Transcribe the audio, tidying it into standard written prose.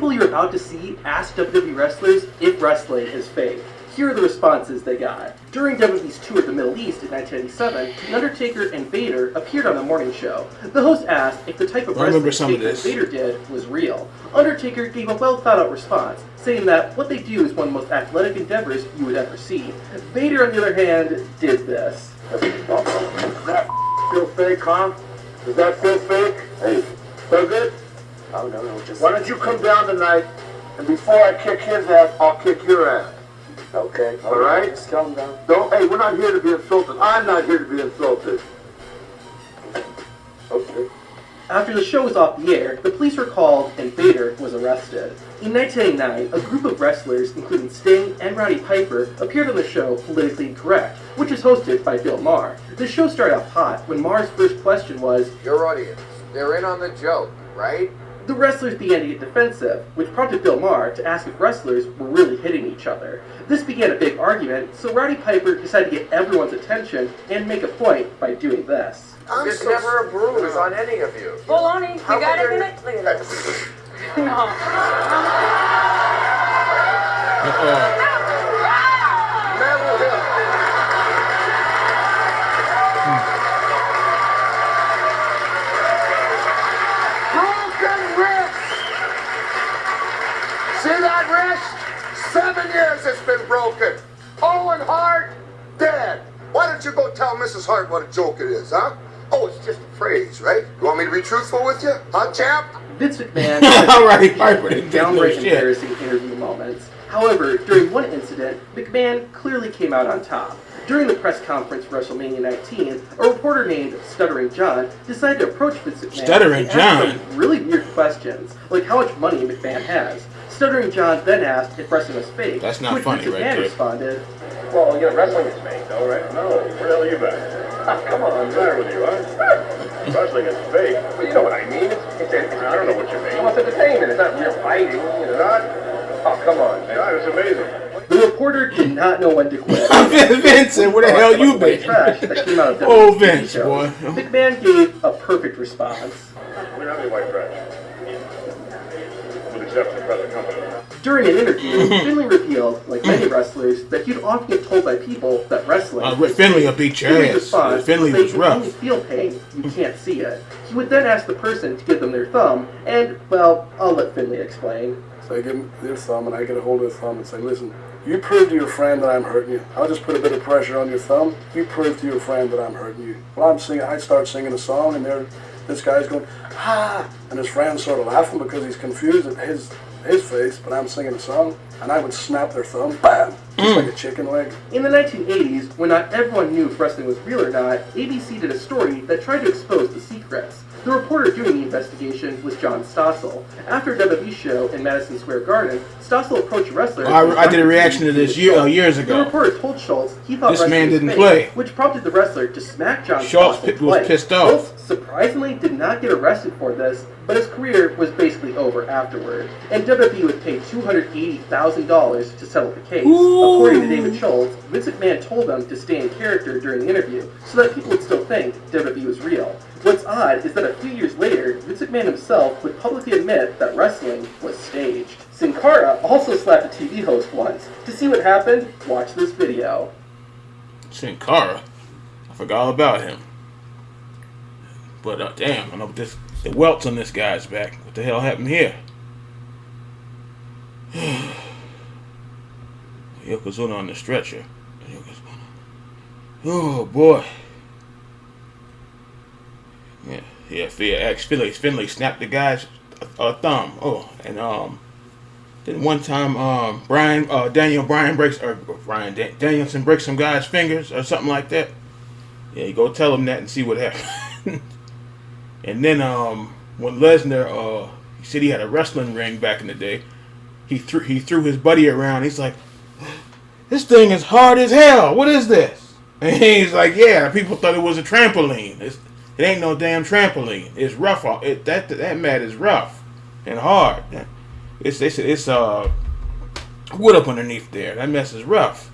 people you're about to see asked WWE wrestlers if wrestling is fake. Here are the responses they got. During WWE's tour of the Middle East in 1987, The Undertaker and Vader appeared on the morning show. The host asked if the type of wrestling that Vader did was real. Undertaker gave a well-thought-out response, saying that what they do is one of the most athletic endeavors you would ever see. Vader, on the other hand, did this. Does that feel fake, huh? Does that feel fake? Hey, does it? Oh, no, just... Why don't you come down tonight, and before I kick his ass, I'll kick your ass. Okay. All right? Just calm down. Hey, we're not here to be insulted. I'm not here to be insulted. Okay. After the show was off the air, the police were called and Vader was arrested. In 1989, a group of wrestlers, including Sting and Roddy Piper, appeared on the show Politically Incorrect, which is hosted by Bill Maher. The show started off hot when Maher's first question was, "Your audience, they're in on the joke, right?" The wrestlers began to get defensive, which prompted Bill Maher to ask if wrestlers were really hitting each other. This began a big argument, so Roddy Piper decided to get everyone's attention and make a point by doing this. There's never a bruise on any of you. Bologna, you got a minute? Look at that. No. See that wrist? 7 years it's been broken. Owen Hart, dead. Why don't you go tell Mrs. Hart what a joke it is, huh? Oh, it's just a phrase, right? You want me to be truthful with you? Huh, champ? Vince McMahon had downright embarrassing interview moments. However, during one incident, McMahon clearly came out on top. During the press conference for WrestleMania 19, a reporter named Stuttering John decided to approach Vince McMahon and ask him really weird questions, like how much money McMahon has. Stuttering John then asked if wrestling was fake. That's not which funny, Vince right McMahon there. responded, "Well, you know, wrestling is fake, though, right?" "No, where the hell are you been?" "Come on, what's the matter with you, huh?" "Wrestling is fake." "Well, you know what I mean. I don't know what you mean. Well, it's entertainment. It's not real fighting, you know, not." "Oh, come on, man. God, it's amazing." The reporter did not know when to quit. Vincent, where the hell you been? Trash that came out of Oh, WWE Vince, shows. boy. McMahon gave a perfect response. We don't have any white trash. With the exception of present company. During an interview, Finlay revealed, like many wrestlers, that he'd often get told by people that wrestling Finlay will beat your Finlay's ass. response Finlay was was they can rough. only feel pain, you can't see it. He would then ask the person to give them their thumb, and, well, I'll let Finlay explain. So I give him their thumb, and I get a hold of his thumb and say, "Listen, you prove to your friend that I'm hurting you. I'll just put a bit of pressure on your thumb. You prove to your friend that I'm hurting you." Well, I start singing a song, and this guy's going, "Ah!" And his friend's sort of laughing because he's confused at his face, but I'm singing a song, and I would snap their thumb, bam, just like a chicken leg. In the 1980s, when not everyone knew if wrestling was real or not, ABC did a story that tried to expose the secrets. The reporter doing the investigation was John Stossel. After a WWE show in Madison Square Garden, Stossel approached wrestlers. I did a reaction to this years ago. The reporter told Schultz he thought this wrestling man was didn't fake, play, which prompted the wrestler to smack John Schultz Stossel was twice. pissed off. Schultz surprisingly did not get arrested for this, but his career was basically over afterward, and WWE would pay $280,000 to settle the case. Ooh. According to David Schultz, Vince McMahon told them to stay in character during the interview so that people would still think WWE was real. What's odd is that a few years later, Vince McMahon himself would publicly admit that wrestling was staged. Sin Cara also slapped a TV host once. To see what happened, watch this video. Sin Cara, I forgot all about him. But damn, I know the welts on this guy's back. What the hell happened here? Yokozuna on the stretcher. Oh boy. Yeah. Finlay snapped the guy's thumb. Oh, and then one time Danielson breaks some guy's fingers or something like that. Yeah, you go tell him that and see what happens. And then when Lesnar he said he had a wrestling ring back in the day, he threw his buddy around. He's like, "This thing is hard as hell. What is this?" And he's like, "Yeah, people thought it was a trampoline. It ain't no damn trampoline. It's rough. That mat is rough and hard. It's wood up underneath there. That mess is rough."